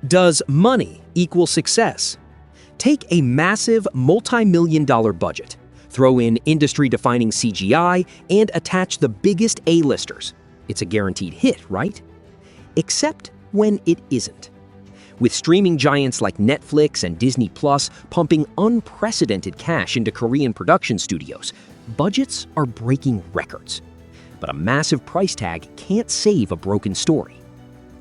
Does money equal success? Take a massive multi-million-dollar budget, throw in industry-defining CGI, and attach the biggest A-listers. It's a guaranteed hit, right? Except when it isn't. With streaming giants like Netflix and Disney Plus pumping unprecedented cash into Korean production studios, budgets are breaking records. But a massive price tag can't save a broken story.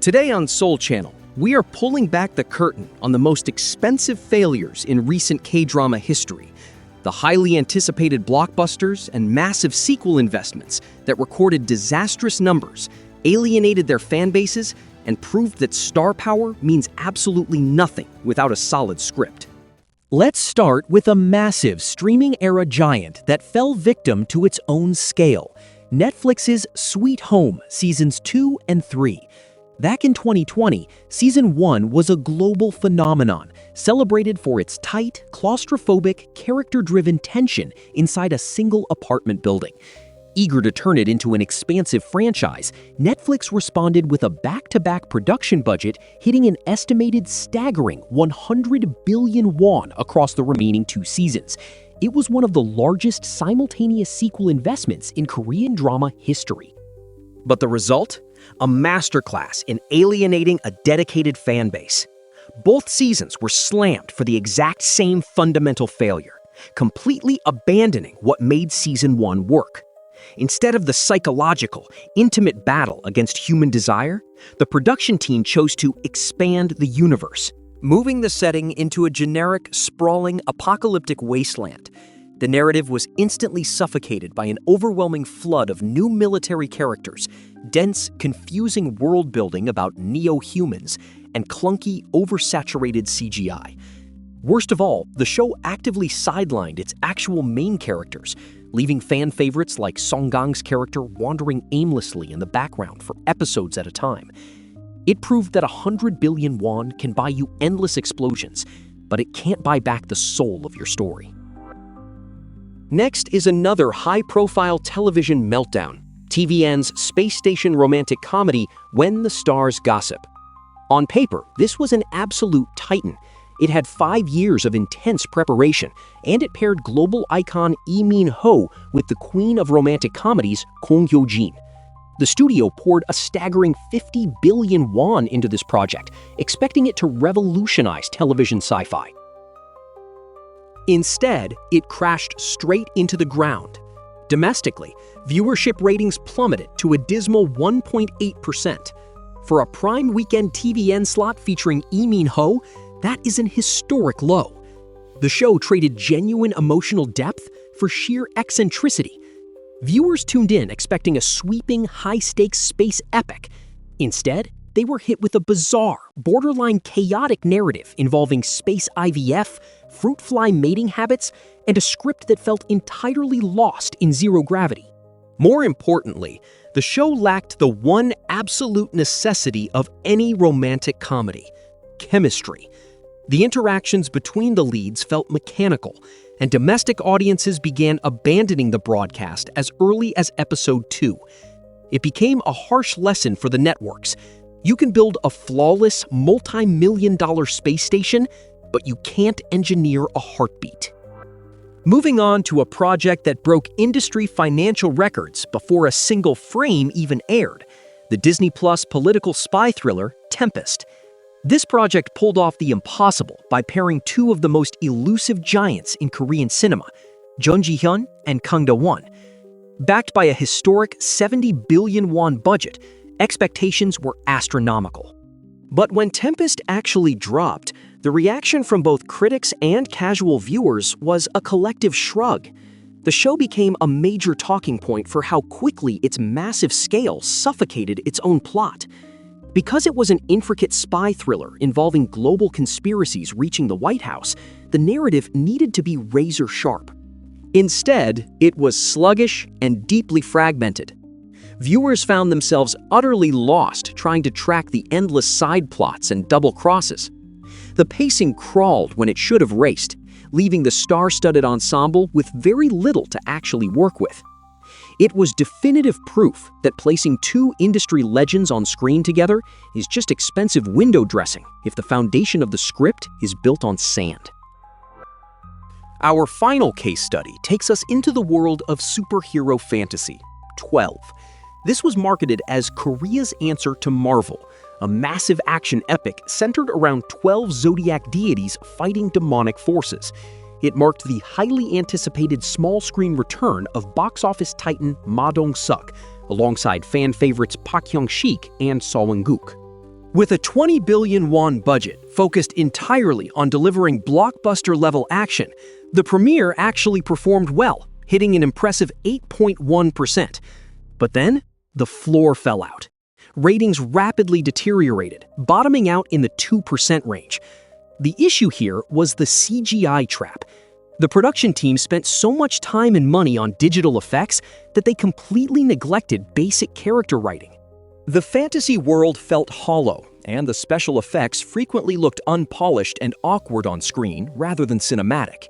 Today on Soul Channel, we are pulling back the curtain on the most expensive failures in recent K-drama history, the highly anticipated blockbusters and massive sequel investments that recorded disastrous numbers, alienated their fan bases, and proved that star power means absolutely nothing without a solid script. Let's start with a massive streaming-era giant that fell victim to its own scale, Netflix's Sweet Home Seasons 2 and 3. Back in 2020, Season 1 was a global phenomenon, celebrated for its tight, claustrophobic, character-driven tension inside a single apartment building. Eager to turn it into an expansive franchise, Netflix responded with a back-to-back production budget hitting an estimated staggering 100 billion won across the remaining 2 seasons. It was one of the largest simultaneous sequel investments in Korean drama history. But the result? A masterclass in alienating a dedicated fan base. Both seasons were slammed for the exact same fundamental failure, completely abandoning what made Season 1 work. Instead of the psychological, intimate battle against human desire, the production team chose to expand the universe, moving the setting into a generic, sprawling, apocalyptic wasteland. The narrative was instantly suffocated by an overwhelming flood of new military characters, dense, confusing world-building about neo-humans, and clunky, oversaturated CGI. Worst of all, the show actively sidelined its actual main characters, leaving fan favorites like Song Gang's character wandering aimlessly in the background for episodes at a time. It proved that 100 billion won can buy you endless explosions, but it can't buy back the soul of your story. Next is another high-profile television meltdown, TVN's space station romantic comedy When the Stars Gossip. On paper, this was an absolute titan. It had 5 years of intense preparation, and it paired global icon Minho with the queen of romantic comedies, Hyojin. The studio poured a staggering 50 billion won into this project, expecting it to revolutionize television sci-fi. Instead, it crashed straight into the ground. Domestically, viewership ratings plummeted to a dismal 1.8%. For a prime weekend TVN slot featuring Minho, that is an historic low. The show traded genuine emotional depth for sheer eccentricity. Viewers tuned in expecting a sweeping, high-stakes space epic. Instead, they were hit with a bizarre, borderline chaotic narrative involving space IVF, fruit fly mating habits, and a script that felt entirely lost in zero gravity. More importantly, the show lacked the one absolute necessity of any romantic comedy: chemistry. The interactions between the leads felt mechanical, and domestic audiences began abandoning the broadcast as early as episode 2. It became a harsh lesson for the networks. You can build a flawless, multi-million-dollar space station, but you can't engineer a heartbeat. Moving on to a project that broke industry financial records before a single frame even aired, the Disney Plus political spy thriller, Tempest. This project pulled off the impossible by pairing 2 of the most elusive giants in Korean cinema, Jun Ji-hyun and Kang Da-won. Backed by a historic 70 billion won budget, expectations were astronomical. But when Tempest actually dropped, the reaction from both critics and casual viewers was a collective shrug. The show became a major talking point for how quickly its massive scale suffocated its own plot. Because it was an intricate spy thriller involving global conspiracies reaching the White House, the narrative needed to be razor-sharp. Instead, it was sluggish and deeply fragmented. Viewers found themselves utterly lost trying to track the endless side plots and double crosses. The pacing crawled when it should have raced, leaving the star-studded ensemble with very little to actually work with. It was definitive proof that placing two industry legends on screen together is just expensive window dressing if the foundation of the script is built on sand. Our final case study takes us into the world of superhero fantasy, 12. This was marketed as Korea's answer to Marvel, a massive action epic centered around 12 zodiac deities fighting demonic forces. It marked the highly anticipated small-screen return of box office titan Ma Dong-suk, alongside fan favorites Park Hyung-sik and Seo Eun-guk. With a 20 billion won budget focused entirely on delivering blockbuster-level action, the premiere actually performed well, hitting an impressive 8.1%. But then, the floor fell out. Ratings rapidly deteriorated, bottoming out in the 2% range. The issue here was the CGI trap. The production team spent so much time and money on digital effects that they completely neglected basic character writing. The fantasy world felt hollow, and the special effects frequently looked unpolished and awkward on screen rather than cinematic.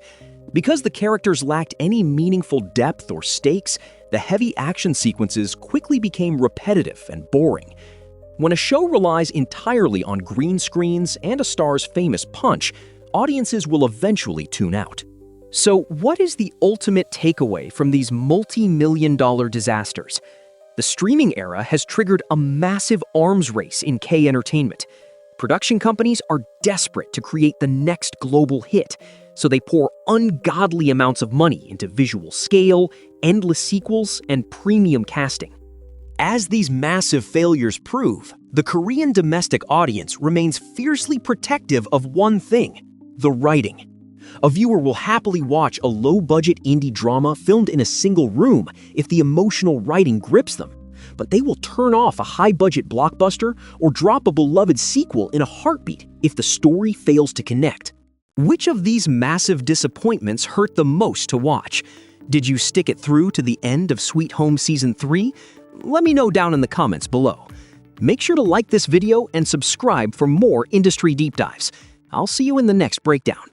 Because the characters lacked any meaningful depth or stakes, the heavy action sequences quickly became repetitive and boring. When a show relies entirely on green screens and a star's famous punch, audiences will eventually tune out. So what is the ultimate takeaway from these multi-million-dollar disasters? The streaming era has triggered a massive arms race in K-entertainment. Production companies are desperate to create the next global hit, so they pour ungodly amounts of money into visual scale, endless sequels, and premium casting. As these massive failures prove, the Korean domestic audience remains fiercely protective of one thing: the writing. A viewer will happily watch a low-budget indie drama filmed in a single room if the emotional writing grips them, but they will turn off a high-budget blockbuster or drop a beloved sequel in a heartbeat if the story fails to connect. Which of these massive disappointments hurt the most to watch? Did you stick it through to the end of Sweet Home Season 3? Let me know down in the comments below. Make sure to like this video and subscribe for more industry deep dives. I'll see you in the next breakdown.